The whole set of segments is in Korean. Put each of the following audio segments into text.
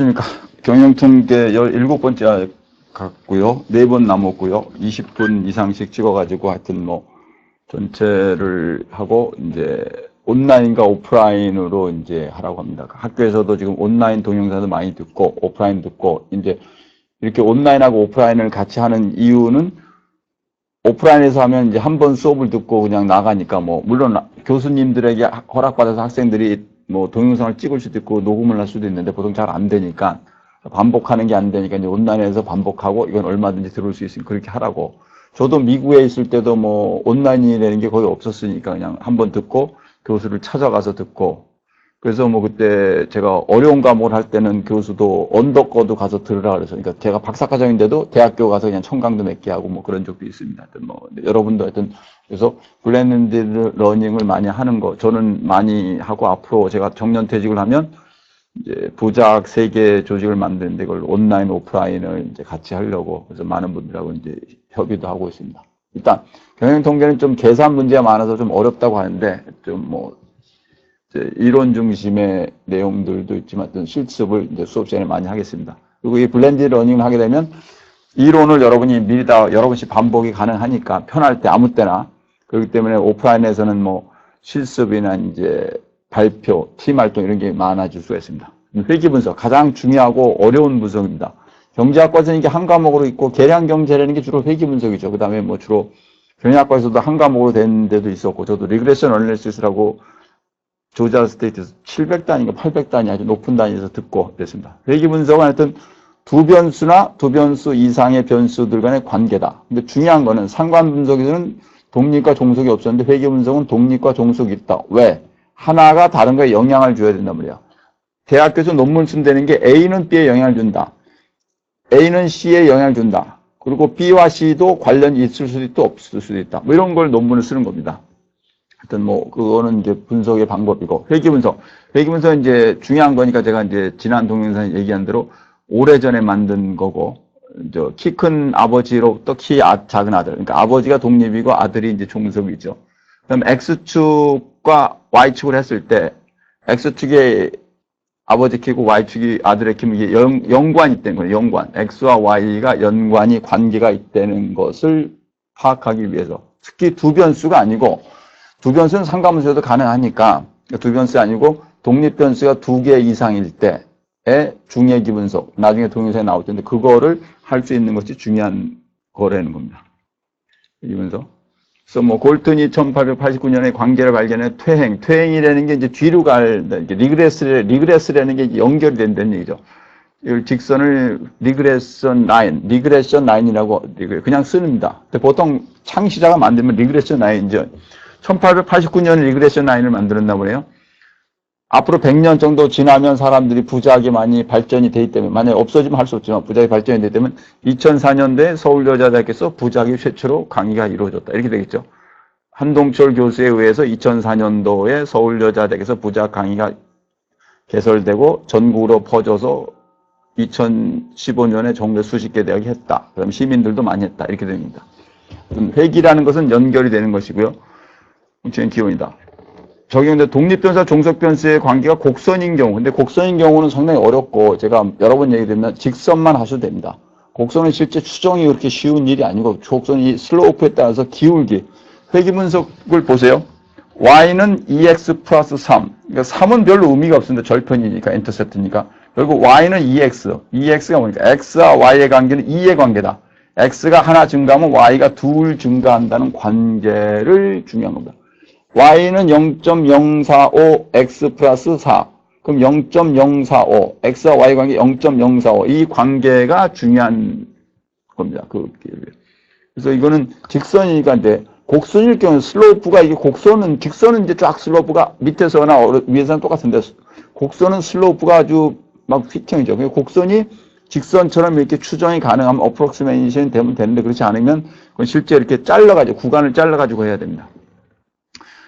그러니까 경영통계 17번째 갔고요. 4번 남았고요. 20분 이상씩 찍어가지고 하여튼 뭐 전체를 하고 이제 온라인과 오프라인으로 이제 하라고 합니다. 학교에서도 지금 온라인 동영상도 많이 듣고 오프라인 듣고 이제 이렇게 온라인하고 오프라인을 같이 하는 이유는 오프라인에서 하면 이제 한 번 수업을 듣고 그냥 나가니까 뭐 물론 교수님들에게 허락받아서 학생들이 뭐 동영상을 찍을 수도 있고 녹음을 할 수도 있는데 보통 잘 안 되니까 반복하는 게 안 되니까 이제 온라인에서 반복하고 이건 얼마든지 들을 수 있으니 그렇게 하라고. 저도 미국에 있을 때도 뭐 온라인이라는 게 거의 없었으니까 그냥 한번 듣고 교수를 찾아가서 듣고 그래서 뭐 그때 제가 어려운 과목을 할 때는 교수도 언더거도 가서 들으라 그래서 그러니까 제가 박사과정인데도 대학교 가서 그냥 청강도 몇 개 하고 뭐 그런 적도 있습니다. 하여튼 뭐 여러분도 하여튼 그래서 블렌디드 러닝을 많이 하는 거 저는 많이 하고 앞으로 제가 정년퇴직을 하면 이제 부작 세계 조직을 만드는데 그걸 온라인 오프라인을 이제 같이 하려고 그래서 많은 분들하고 이제 협의도 하고 있습니다. 일단 경영통계는 좀 계산 문제가 많아서 좀 어렵다고 하는데 좀 뭐 이론 중심의 내용들도 있지만 어떤 실습을 이제 수업 시간에 많이 하겠습니다. 그리고 이 블렌디드 러닝을 하게 되면 이론을 여러분이 미리 다 여러 번씩 반복이 가능하니까 편할 때 아무 때나 그렇기 때문에 오프라인에서는 뭐 실습이나 이제 발표, 팀 활동 이런 게 많아질 수가 있습니다. 회계 분석 가장 중요하고 어려운 분석입니다. 경제학과에서는 이게 한 과목으로 있고 계량 경제라는 게 주로 회계 분석이죠. 그다음에 뭐 주로 경영학과에서도 한 과목으로 된 데도 있었고 저도 리그레션 어널리시스라고 조지아 스테이트에서 700단인가 800단이 아주 높은 단위에서 듣고 그랬습니다. 회계 분석은 하여튼 두 변수나 두 변수 이상의 변수들 간의 관계다. 근데 중요한 거는 상관 분석에서는 독립과 종속이 없었는데 회계 분석은 독립과 종속이 있다. 왜? 하나가 다른 거에 영향을 줘야 된단 말이야. 대학교에서 논문 쓴다는 게 A는 B에 영향을 준다. A는 C에 영향을 준다. 그리고 B와 C도 관련이 있을 수도 있고 없을 수도 있다. 뭐 이런 걸 논문을 쓰는 겁니다. 하여튼 뭐 그거는 이제 분석의 방법이고 회계 분석. 회계 분석은 이제 중요한 거니까 제가 이제 지난 동영상에 얘기한 대로 오래전에 만든 거고 키 큰 아버지로부터 키 작은 아들. 그러니까 아버지가 독립이고 아들이 이제 종속이죠. 그럼 X축과 Y축을 했을 때 X축에 아버지 키고 Y축이 아들의 키면 이게 연관이 있다는 거예요. 연관. X와 Y가 연관이 관계가 있다는 것을 파악하기 위해서. 특히 두 변수가 아니고 두 변수는 상관분수에도 가능하니까 두 변수 아니고 독립 변수가 2개 이상일 때의 중의기 분석. 나중에 동영상에 나올 텐데 그거를 할 수 있는 것이 중요한 거라는 겁니다. 이 분석. 그래서 뭐 골튼이 1889년에 관계를 발견해 퇴행이라는 게 이제 뒤로 갈 리그레스라는 게 연결이 된다는 얘기죠. 이걸 직선을 리그레션 라인이라고 그냥 씁니다. 근데 보통 창시자가 만들면 리그레션 라인이죠. 1889년에 리그레션 라인을 만들었나 보네요. 앞으로 100년 정도 지나면 사람들이 부작이 많이 발전이 되기 때문에 만약에 없어지면 할 수 없지만 부작이 발전이 되기 때문에 2004년도에 서울여자대학교에서 부작이 최초로 강의가 이루어졌다. 이렇게 되겠죠. 한동철 교수에 의해서 2004년도에 서울여자대학교에서 부작 강의가 개설되고 전국으로 퍼져서 2015년에 전국에 수십 개 대학이 했다. 그다음 시민들도 많이 했다. 이렇게 됩니다. 회기라는 것은 연결이 되는 것이고요. 뭉치는 기원이다. 적용된 독립변수와 종속변수의 관계가 곡선인 경우, 근데 곡선인 경우는 상당히 어렵고 제가 여러 번 얘기드리면 직선만 하셔도 됩니다. 곡선은 실제 추정이 그렇게 쉬운 일이 아니고 곡선이 슬로프에 따라서 기울기. 회기 분석을 보세요. y는 2x 플러스 3. 그러니까 3은 별로 의미가 없습니다. 절편이니까, 인터셉트니까. 결국 y는 2x. 2x가 뭐니까 x와 y의 관계는 2의 관계다. x가 하나 증가하면 y가 둘 증가한다는 관계를 중요한 겁니다. y는 0.045 x 플러스 4. 그럼 0.045 x와 y 관계 0.045. 이 관계가 중요한 겁니다. 그래서 이거는 직선이니까 이제 곡선일 경우는 슬로프가 이게 직선은 이제 쫙 슬로프가 밑에서나 위에서는 똑같은데 곡선은 슬로프가 아주 막 휘청이죠. 곡선이 직선처럼 이렇게 추정이 가능하면 어프록시메이션 되면 되는데 그렇지 않으면 그건 실제 이렇게 구간을 잘라가지고 해야 됩니다.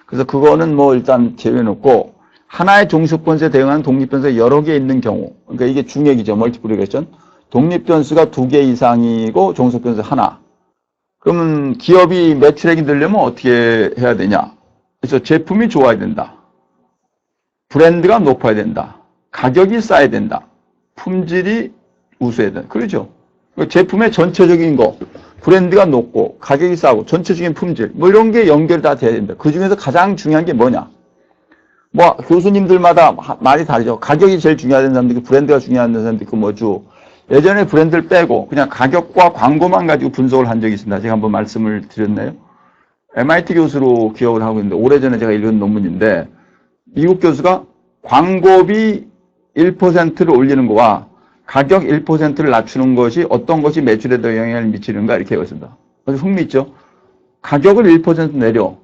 그래서 그거는 뭐 일단 제외해놓고 하나의 종속변수에 대응하는 독립변수가 여러 개 있는 경우 그러니까 이게 중액이죠. 멀티플리케이션. 독립변수가 2개 이상이고 종속변수 하나. 그러면 기업이 매출액이 늘려면 어떻게 해야 되냐. 그래서 제품이 좋아야 된다. 브랜드가 높아야 된다. 가격이 싸야 된다. 품질이 우수해야 돼. 그렇죠? 제품의 전체적인 거, 브랜드가 높고, 가격이 싸고, 전체적인 품질, 뭐 이런 게 연결이 다 돼야 된다. 그 중에서 가장 중요한 게 뭐냐? 뭐, 교수님들마다 말이 다르죠. 가격이 제일 중요하다는 사람도 있고, 브랜드가 중요하다는 사람도 있고, 뭐죠. 예전에 브랜드를 빼고, 그냥 가격과 광고만 가지고 분석을 한 적이 있습니다. 제가 한번 말씀을 드렸나요? MIT 교수로 기억을 하고 있는데, 오래전에 제가 읽은 논문인데, 미국 교수가 광고비 1%를 올리는 거와 가격 1%를 낮추는 것이 어떤 것이 매출에 더 영향을 미치는가 이렇게 했습니다. 아주 흥미있죠? 가격을 1% 내려.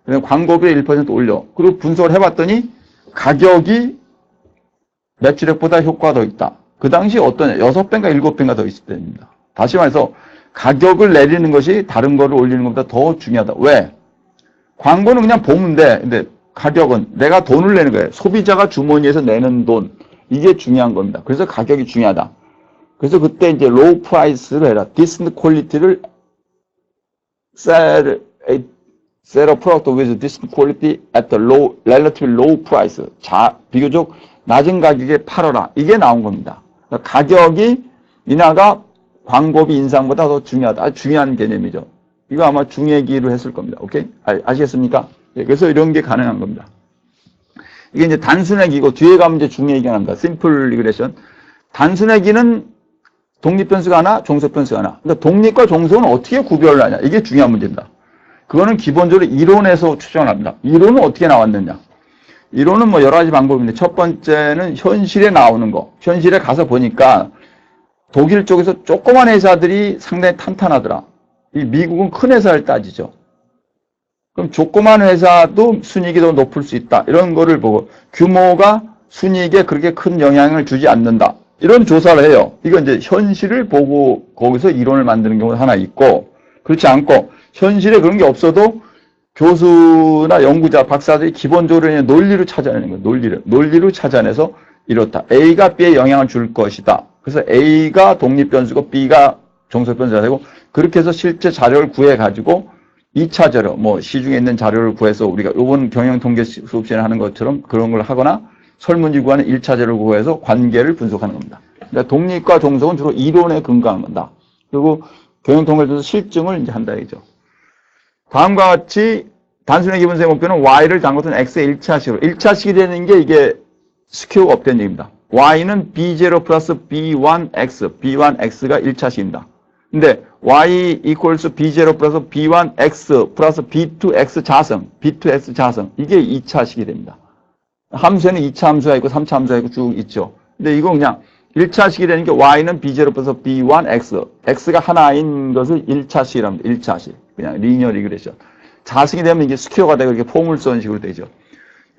광고비를 1% 올려. 그리고 분석을 해봤더니 가격이 매출액보다 효과가 더 있다. 그 당시 어떠냐? 6배인가 7배인가 더 있을 때입니다. 다시 말해서 가격을 내리는 것이 다른 거를 올리는 것보다 더 중요하다. 왜? 광고는 그냥 보면 돼. 근데 가격은 내가 돈을 내는 거예요. 소비자가 주머니에서 내는 돈. 이게 중요한 겁니다. 그래서 가격이 중요하다. 그래서 그때 이제 로우 프라이스를 해라. 디스턴트 퀄리티를 sell a product with distant quality at the low, relatively low price. 비교적 낮은 가격에 팔아라. 이게 나온 겁니다. 그러니까 가격이 인하가 광고비 인상보다 더 중요하다. 아주 중요한 개념이죠. 이거 아마 중얘기로 했을 겁니다. 오케이? 아시겠습니까? 예, 그래서 이런 게 가능한 겁니다. 이게 이제 단순액이고 뒤에 가면 이제 중얘기가 납니다. 심플 리그레션. 단순액이는 독립변수가 하나, 종속변수가 하나. 그러니까 독립과 종속은 어떻게 구별을 하냐. 이게 중요한 문제입니다. 그거는 기본적으로 이론에서 추정을 합니다. 이론은 어떻게 나왔느냐. 이론은 뭐 여러 가지 방법인데 첫 번째는 현실에 나오는 거. 현실에 가서 보니까 독일 쪽에서 조그만 회사들이 상당히 탄탄하더라. 이 미국은 큰 회사를 따지죠. 그럼 조그만 회사도 순이익이 더 높을 수 있다. 이런 거를 보고 규모가 순이익에 그렇게 큰 영향을 주지 않는다. 이런 조사를 해요. 이건 이제 현실을 보고 거기서 이론을 만드는 경우가 하나 있고 그렇지 않고 현실에 그런 게 없어도 교수나 연구자, 박사들이 기본적으로 논리로 찾아내는 거예요. 논리로 찾아내서 이렇다. A가 B에 영향을 줄 것이다. 그래서 A가 독립변수고 B가 종속변수가 되고 그렇게 해서 실제 자료를 구해가지고 2차 자료, 뭐 시중에 있는 자료를 구해서 우리가 이번 경영통계 수업 시간에 하는 것처럼 그런 걸 하거나 설문지 구하는 1차 자료를 구해서 관계를 분석하는 겁니다. 그러니까 독립과 종속은 주로 이론에 근거한 겁니다. 그리고 경영통계를 통해서 실증을 이제 한다 이죠. 다음과 같이 단순의 기본세 목표는 y를 담것은 x의 1차식으로 1차식이 되는 게 이게 스퀘어가 없다는 얘기입니다. y는 b0 플러스 b1x, b1x가 1차식입니다. 근데 y equals b0 플러스 b1x 플러스 b2x 자성, b2x 자성 이게 2차식이 됩니다. 함수에는 2차 함수가 있고 3차 함수가 있고 쭉 있죠. 근데 이건 그냥 1차식이 되는 게 y는 b0 플러스 b1x, x가 하나인 것을 1차식이랍니다. 1차식. 그냥 리니어 리그레션. 자식이 되면 이게 스퀘어가 되고 이렇게 폼을 쓰는 식으로 되죠.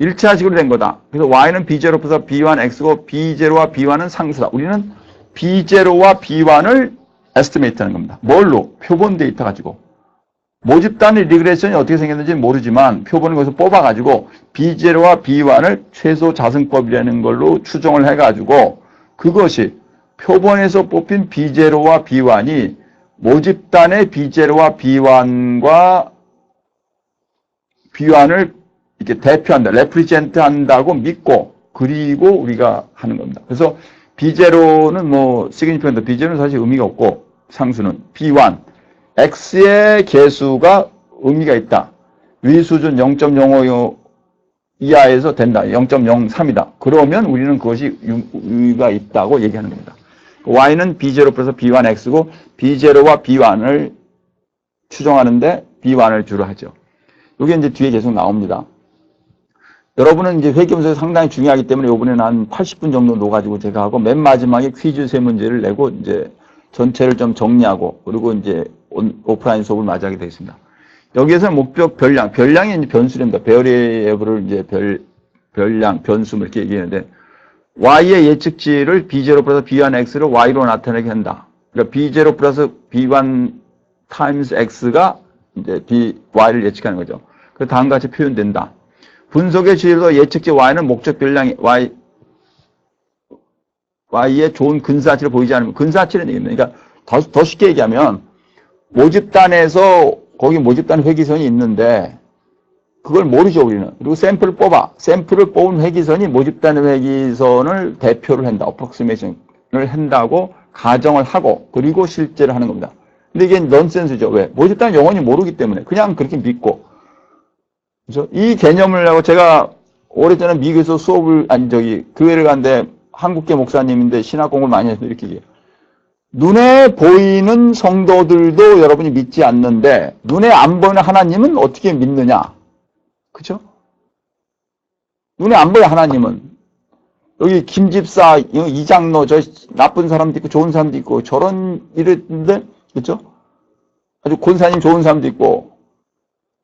1차식으로 된 거다. 그래서 y는 b0 플러스 b1x고 b0와 b1은 상수다. 우리는 b0와 b1을 에스티메이트 하는 겁니다. 뭘로? 표본 데이터 가지고. 모집단의 리그레션이 어떻게 생겼는지 모르지만 표본을 거기서 뽑아가지고 b0와 b1을 최소 자승법이라는 걸로 추정을 해가지고 그것이 표본에서 뽑힌 b0와 b1이 모집단의 b0와 b1을 이렇게 대표한다, 레프리젠트 한다고 믿고 그리고 우리가 하는 겁니다. 그래서 b0는 뭐 시그니피컨트, b0는 사실 의미가 없고 상수는 b1, x의 개수가 의미가 있다. 위수준 0.05 이하에서 된다. 0.03이다. 그러면 우리는 그것이 의미가 있다고 얘기하는 겁니다. y는 b0 플러스 b1x고 b0와 b1을 추정하는데 b1을 주로 하죠. 이게 이제 뒤에 계속 나옵니다. 여러분은 이제 회계분석이 상당히 중요하기 때문에 이번에는 한 80분 정도 놓아가지고 제가 하고 맨 마지막에 퀴즈 3문제를 내고 이제 전체를 좀 정리하고 그리고 이제 오프라인 수업을 맞이하게 되겠습니다. 여기에서는 목적 별량이 이제 변수랍니다. 베어리에블을 이제 별량, 변수 이렇게 얘기하는데 y의 예측치를 b0 플러스 b1x로 y로 나타내게 한다. 그러니까 b0 플러스 b1 타임스 x가 이제 y를 예측하는 거죠. 그 다음과 같이 표현된다. 분석의 지혜로 예측치 y는 목적 별량이 y의 좋은 근사치를 보이지 않으면 근사치는 얘기입니다. 그러니까 더 쉽게 얘기하면 모집단에서 거기 모집단 회기선이 있는데 그걸 모르죠 우리는. 그리고 샘플을 뽑아. 샘플을 뽑은 회기선이 모집단 회기선을 대표를 한다. 어프록시메이션. 한다고 가정을 하고 그리고 실제를 하는 겁니다. 근데 이게 넌센스죠. 왜? 모집단은 영원히 모르기 때문에 그냥 그렇게 믿고. 그죠? 이 개념을 하고 제가 오래전에 미국에서 교회를 갔는데 한국계 목사님인데 신학 공부를 많이 해서 이렇게 얘기해요. 눈에 보이는 성도들도 여러분이 믿지 않는데 눈에 안 보이는 하나님은 어떻게 믿느냐? 그죠? 눈에 안 보이는 하나님은 여기 김집사, 이장로, 저 나쁜 사람도 있고 좋은 사람도 있고 저런 이랬는데 그죠? 아주 권사님 좋은 사람도 있고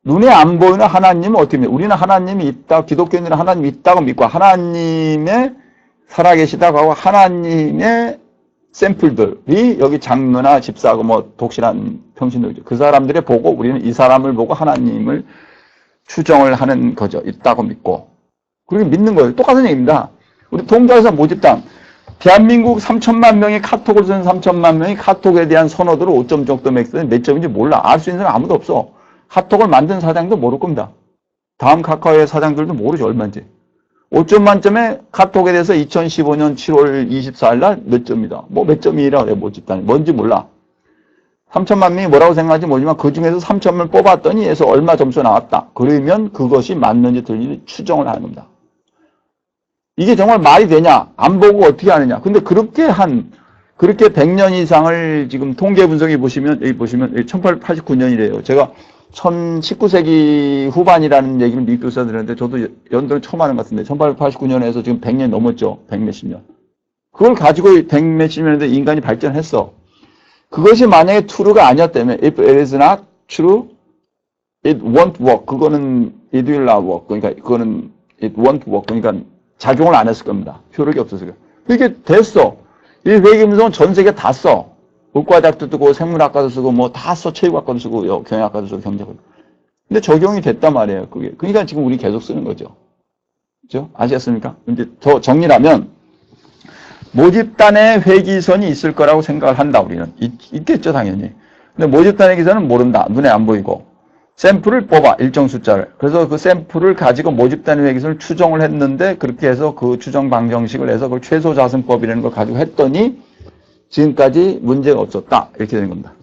눈에 안 보이는 하나님은 어떻게 믿어요? 우리는 하나님이 있다, 기독교인들은 하나님이 있다고 믿고 하나님의 살아계시다고 하고 하나님의 샘플들이 여기 장로나 집사하고 뭐 독실한 평신도죠. 그 사람들이 보고 우리는 이 사람을 보고 하나님을 추정을 하는 거죠. 있다고 믿고. 그렇게 믿는 거예요. 똑같은 얘기입니다. 우리 동자에서 모집단. 대한민국 3천만 명의 카톡을 쓰는 3천만 명이 카톡에 대한 선호도를 5점 정도 맥스는 몇 점인지 몰라. 알 수 있는 사람 아무도 없어. 카톡을 만든 사장도 모를 겁니다. 다음 카카오의 사장들도 모르죠. 얼마인지. 5점 만점에 카톡에 대해서 2015년 7월 24일 날 몇 점이다. 뭐 몇 점이라 그래, 모집단이. 뭔지 몰라. 3천만 명이 뭐라고 생각하는지 모르지만 그 중에서 3천을 뽑았더니 에서 얼마 점수 나왔다. 그러면 그것이 맞는지 틀린지 추정을 하는 겁니다. 이게 정말 말이 되냐? 안 보고 어떻게 하느냐? 근데 그렇게 100년 이상을 지금 통계 분석해 보시면, 여기 보시면, 1889년이래요. 제가 19세기 후반이라는 얘기를 미국 교수가 들었는데 저도 연도를 처음 하는 것 같은데 1889년에서 지금 100년 넘었죠. 100몇십 년. 그걸 가지고 100몇십 년인데 인간이 발전했어. 그것이 만약에 true가 아니었다면 if it is not true, it won't work. 그거는 it will not work. 그러니까 그거는 it won't work. 그러니까 작용을 안 했을 겁니다. 효력이 없었어요. 이게 됐어. 이 회계분석은 전 세계 다 써. 의과대학도 쓰고 생물학과도 쓰고 뭐 다 써. 체육학과도 쓰고 경영학과도 쓰고 경제학과도. 근데 적용이 됐단 말이에요. 그게. 그러니까 지금 우리 계속 쓰는 거죠. 그죠? 아시겠습니까? 이제 더 정리하면 모집단의 회기선이 있을 거라고 생각을 한다. 우리는. 있겠죠, 당연히. 근데 모집단의 회기선은 모른다. 눈에 안 보이고. 샘플을 뽑아. 일정 숫자를. 그래서 그 샘플을 가지고 모집단의 회기선을 추정을 했는데 그렇게 해서 그 추정 방정식을 해서 그걸 최소자승법이라는 걸 가지고 했더니 지금까지 문제가 없었다. 이렇게 되는 겁니다.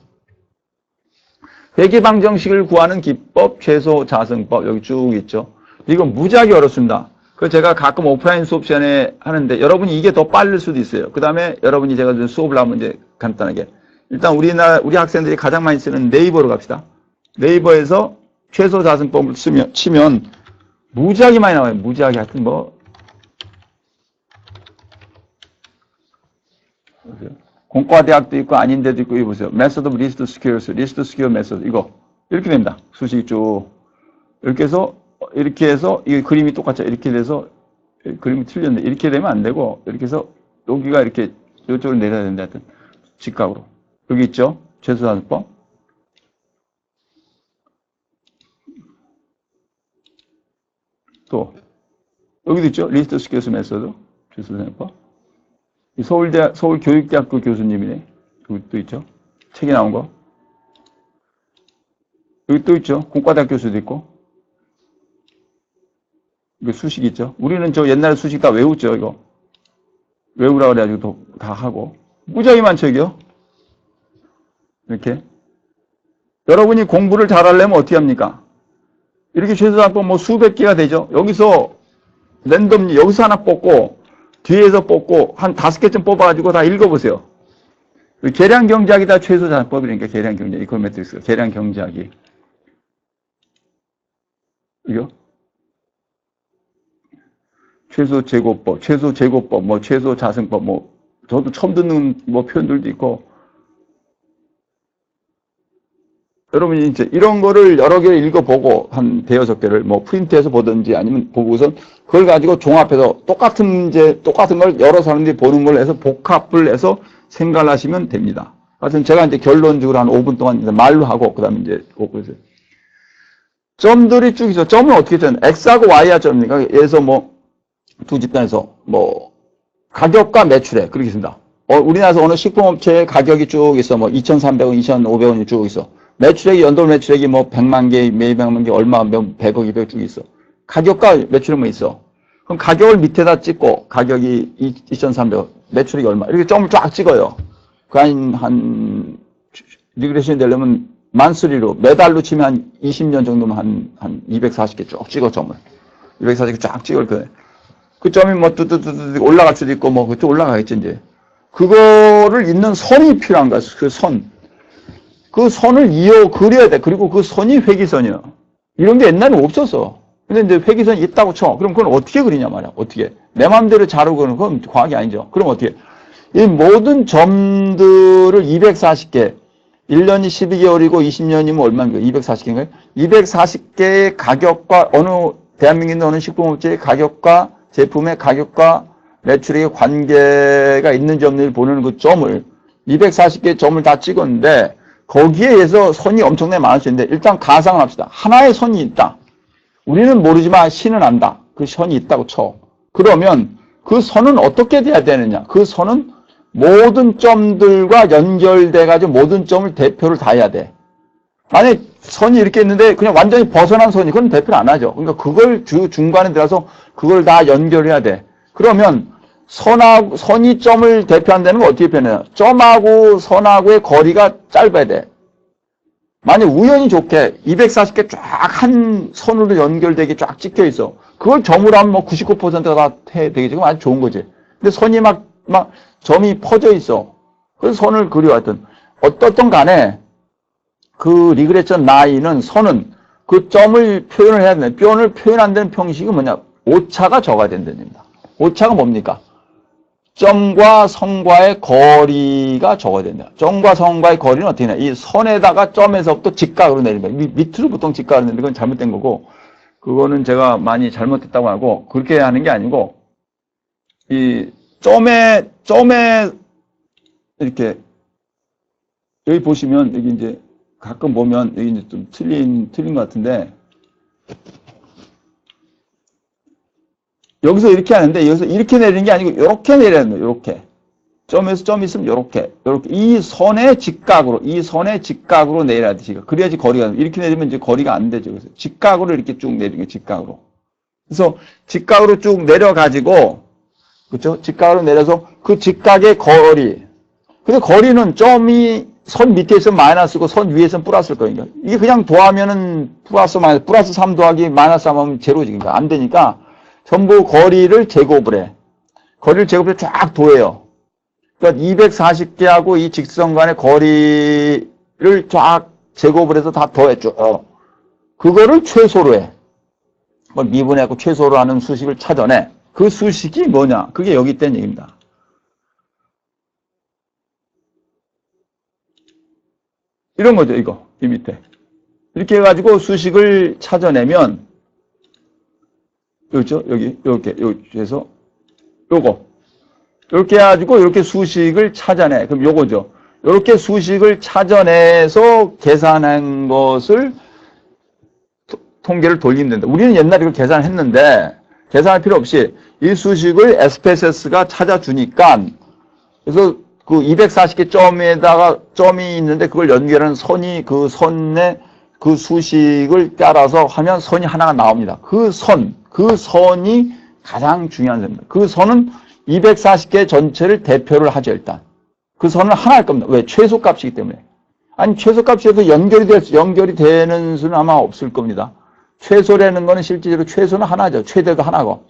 회계 방정식을 구하는 기법, 최소자승법 여기 쭉 있죠. 이건 무지하게 어렵습니다. 그래서 제가 가끔 오프라인 수업 시간에 하는데 여러분이 이게 더 빠를 수도 있어요. 그 다음에 여러분이 제가 수업을 하면 이제 간단하게 일단 우리 학생들이 가장 많이 쓰는 네이버로 갑시다. 네이버에서 최소자승법을 치면 무지하게 많이 나와요. 무지하게 하여튼 뭐 공과대학도 있고 아닌 데도 있고, 이거 보세요. Method of Least Squares, Least Square Method. 이거. 이렇게 됩니다. 수식이 쭉. 이렇게 해서, 이 그림이 똑같죠. 이렇게 돼서, 그림이 틀렸네. 이렇게 되면 안 되고, 이렇게 해서, 여기가 이렇게, 이쪽으로 내려야 된다. 하여튼, 직각으로. 여기 있죠. 최소자승법. 또, 여기도 있죠. Least Squares Method. 최소자승법. 서울교육대학교 교수님이네. 여기 또 있죠. 책에 나온 거. 여기 또 있죠. 공과대학 교수도 있고. 이거 수식 있죠. 우리는 저 옛날에 수식 다 외웠죠, 이거. 외우라 그래가지고 다 하고. 무지하게 많죠, 이게요. 이렇게. 여러분이 공부를 잘하려면 어떻게 합니까? 이렇게 최소한법 뭐 수백 개가 되죠. 여기서 랜덤, 여기서 하나 뽑고, 뒤에서 뽑고 한 5개쯤 뽑아가지고 다 읽어보세요. 계량 경제학이 다 최소자승법이니까 계량 경제학, 이코노메트릭스, 계량 경제학이. 이거? 최소 제고법, 뭐 최소 자승법, 뭐 저도 처음 듣는 뭐 표현들도 있고. 여러분이 이제 이런 거를 여러 개를 읽어보고 한 대여섯 개를 뭐 프린트해서 보든지 아니면 보고선 그걸 가지고 종합해서 똑같은 걸 여러 사람들이 보는 걸 해서 복합을 해서 생각을 하시면 됩니다. 하여튼 제가 이제 결론적으로 한 5분 동안 이제 말로 하고 그다음에 이제 보고서 점들이 쭉 있어. 점은 어떻게 되는? X하고 Y하 점입니까? 예에서 뭐 두 집단에서 뭐 가격과 매출액 그렇게 있습니다. 우리나라에서 어느 식품업체의 가격이 쭉 있어. 뭐 2,300원, 2,500원이 쭉 있어. 매출액이 연도 매출액이 뭐 100만 개, 매일 100만 개, 얼마, 100억, 200억 쭉 있어. 가격과 매출액만 있어. 그럼 가격을 밑에다 찍고, 가격이 2,300, 매출이 얼마, 이렇게 점을 쫙 찍어요. 그 리그레션이 되려면 만스리로, 매달로 치면 한 20년 정도면 한 240개 쭉 찍어, 점을. 240개 쫙 찍을 거예요. 그 점이 뭐 뚜뚜뚜뚜 올라갈 수도 있고, 뭐, 그쪽 올라가겠지, 이제. 그거를 잇는 선이 필요한 거야, 그 선. 그 선을 그려야 돼. 그리고 그 선이 회기선이야. 이런 게 옛날에 없었어. 근데 이제 회기선이 있다고 쳐. 그럼 그건 어떻게 그리냐 말이야. 어떻게. 내 마음대로 자르고 그러는 건 과학이 아니죠. 그럼 어떻게. 이 모든 점들을 240개, 1년이 12개월이고 20년이면 얼마인가요? 240개인가요? 240개의 가격과 대한민국의 어느 식품업체의 가격과 제품의 가격과 매출의 관계가 있는지 없는지 보는 그 점을 240개의 점을 다 찍었는데 거기에 의해서 선이 엄청나게 많을 수 있는데 일단 가상을 합시다. 하나의 선이 있다. 우리는 모르지만 신은 안다. 그 선이 있다고 쳐. 그러면 그 선은 어떻게 돼야 되느냐? 그 선은 모든 점들과 연결돼가지고 모든 점을 대표를 다 해야 돼. 만약에 선이 이렇게 있는데 그냥 완전히 벗어난 선이 그건 대표를 안 하죠. 그러니까 그걸 중간에 들어서 그걸 다 연결해야 돼. 그러면 선이 점을 대표한다는 건 어떻게 표현해요? 점하고 선하고의 거리가 짧아야 돼. 만약 우연히 좋게 240개 쫙 한 선으로 연결되게 쫙 찍혀 있어. 그걸 점으로 하면 뭐 99%가 다 해 되겠지. 그럼 아주 좋은 거지. 근데 선이 막 점이 퍼져 있어. 그래서 선을 그려왔던. 어떻든 간에 그 리그레션 라인은 선은 그 점을 표현을 해야 되는데 점을 표현 안 되는 형식이 뭐냐? 오차가 적어야 된다는 겁니다. 오차가 뭡니까? 점과 선과의 거리가 적어야 된다. 점과 선과의 거리는 어떻게 되냐? 이 선에다가 점에서부터 직각으로 내린 거예요. 밑으로 보통 직각으로 내리는 건 잘못된 거고, 그거는 제가 많이 잘못했다고 하고, 그렇게 하는 게 아니고, 이 점에, 이렇게, 여기 보시면, 여기 이제, 가끔 보면, 여기 이제 좀 틀린 것 같은데, 여기서 이렇게 하는데 여기서 이렇게 내리는 게 아니고 이렇게 내려야 돼요. 이렇게. 점에서 점이 있으면 이렇게. 이 선의 직각으로 내려야 돼. 그래야지 거리가. 이렇게 내리면 이제 거리가 안 되죠. 그래서 직각으로 이렇게 쭉 내리는 거예요. 직각으로. 그래서 직각으로 쭉 내려가지고, 그렇죠? 직각으로 내려서 그 직각의 거리. 근데 거리는 점이 선 밑에 있으면 마이너스고 선 위에 있으면 플러스일 거니까. 이게 그냥 더하면은 플러스 3 더하기 마이너스 3 하면 제로지. 그러니까 안 되니까 전부 거리를 제곱을 해. 거리를 제곱해서 쫙 더해요. 그러니까 240개하고 이 직선 간의 거리를 쫙 제곱을 해서 다 더했죠. 그거를 최소로 해. 미분하고 최소로 하는 수식을 찾아내. 그 수식이 뭐냐? 그게 여기 있다는 얘기입니다. 이런 거죠, 이거. 이 밑에. 이렇게 해가지고 수식을 찾아내면 그렇죠? 여기, 이렇게 해서, 이렇게 해가지고, 이렇게 수식을 찾아내. 그럼 요거죠. 이렇게 수식을 찾아내서 계산한 것을 통계를 돌리면 된다. 우리는 옛날에 이걸 계산했는데, 계산할 필요 없이 이 수식을 SPSS가 찾아주니까, 그래서 그 240개 점에다가 점이 있는데 그걸 연결하는 선이 그 선에 그 수식을 따라서 하면 선이 하나가 나옵니다. 그 선이 가장 중요한 선입니다. 그 선은 240개 전체를 대표를 하죠, 일단. 그 선은 하나일 겁니다. 왜? 최소값이기 때문에. 아니, 최소값이어서 연결이 되는 수는 아마 없을 겁니다. 최소라는 거는 실제로 최소는 하나죠. 최대도 하나고.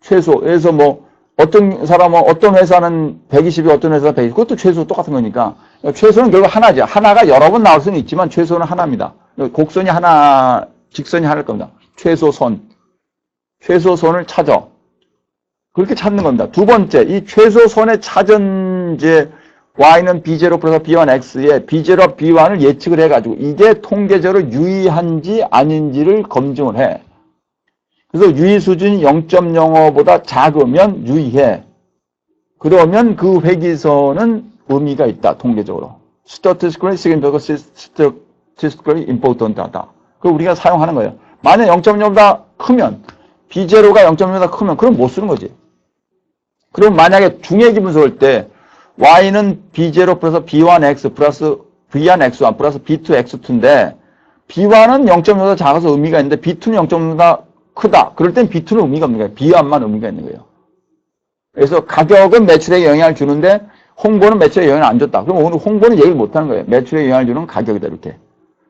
최소. 그래서 뭐, 어떤 사람은, 어떤 회사는 120이 어떤 회사는 120. 그것도 최소 똑같은 거니까. 최소는 결국 하나죠. 하나가 여러 번 나올 수는 있지만 최소는 하나입니다. 곡선이 하나, 직선이 하나일 겁니다. 최소선을 찾아. 그렇게 찾는 겁니다. 두 번째, 이 최소선의 찾은 이제 y는 b0 플러스 b1 x에 b0, b1을 예측을 해가지고 이게 통계적으로 유의한지 아닌지를 검증을 해. 그래서 유의 수준이 0.05보다 작으면 유의해. 그러면 그 회기선은 의미가 있다, 통계적으로. statistically significant, statistically important 하다. 그걸 우리가 사용하는 거예요. 만약 0.05보다 크면, B0가 0.05보다 크면, 그럼 못 쓰는 거지. 그럼 만약에 중액이 분석할 때, Y는 B0 플러스 B1X 플러스 V1X1 플러스 B2X2인데, B1은 0.05보다 작아서 의미가 있는데, B2는 0.05보다 크다. 그럴 땐 B2는 의미가 없는 거예요. B완만 의미가 있는 거예요. 그래서 가격은 매출에 영향을 주는데 홍보는 매출에 영향을 안 줬다. 그럼 오늘 홍보는 얘기를 못 하는 거예요. 매출에 영향을 주는 가격이다. 이렇게.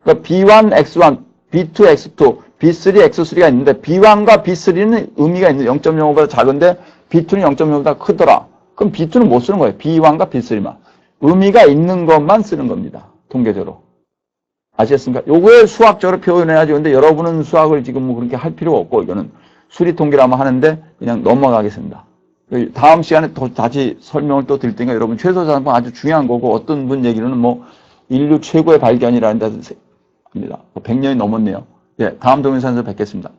그러니까 B1, X1, B2, X2, B3, X3가 있는데 B1과 B3는 의미가 있는 0.05보다 작은데 B2는 0.05보다 크더라. 그럼 B2는 못 쓰는 거예요. B1과 B3만. 의미가 있는 것만 쓰는 겁니다. 통계적으로. 아시겠습니까? 요거에 수학적으로 표현해야지. 근데 여러분은 수학을 지금 뭐 그렇게 할 필요가 없고 이거는 수리 통계라면 하는데 그냥 넘어가겠습니다. 다음 시간에 또 다시 설명을 또 드릴 테니까 여러분 최소자산권 아주 중요한 거고 어떤 분 얘기로는 뭐 인류 최고의 발견이라는 데서 합니다. 100년이 넘었네요. 예, 다음 동영상에서 뵙겠습니다.